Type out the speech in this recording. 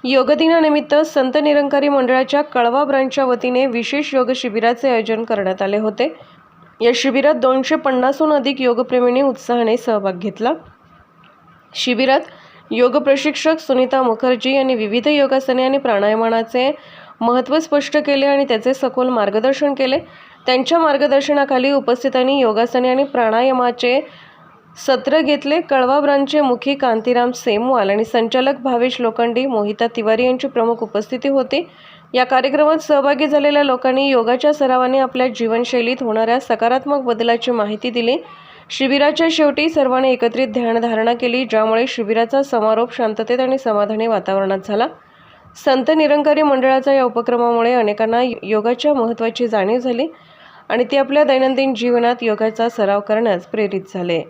योग दिनानिमित्त संत निरंकारी मंडळाच्या कळवा ब्रांचच्या वतीने विशेष योग शिबिराचे आयोजन करण्यात आले होते। या शिबिरात 250हून अधिक योगप्रेमींनी उत्साहाने सहभाग घेतला। शिबिरात योग प्रशिक्षक सुनीता मुखर्जी यांनी विविध योगासने आणि प्राणायामाचे महत्त्व स्पष्ट केले आणि त्याचे सखोल मार्गदर्शन केले। त्यांच्या मार्गदर्शनाखाली उपस्थितांनी योगासने आणि प्राणायामाचे सत्र घेतले। कळवा ब्रांचचे मुखी कांतीराम सेमवाल आणि संचालक भावेश लोखंडी, मोहिता तिवारी यांची प्रमुख उपस्थिती होती। या कार्यक्रमात सहभागी झालेल्या लोकांनी योगाच्या सरावाने आपल्या जीवनशैलीत होणाऱ्या सकारात्मक बदलाची माहिती दिली। शिबिराच्या शेवटी सर्वांनी एकत्रित ध्यानधारणा केली, ज्यामुळे शिबिराचा समारोप शांततेत आणि समाधानी वातावरणात झाला। संत निरंकारी मंडळाच्या या उपक्रमामुळे अनेकांना योगाच्या महत्त्वाची जाणीव झाली आणि ते आपल्या दैनंदिन जीवनात योगाचा सराव करण्यास प्रेरित झाले।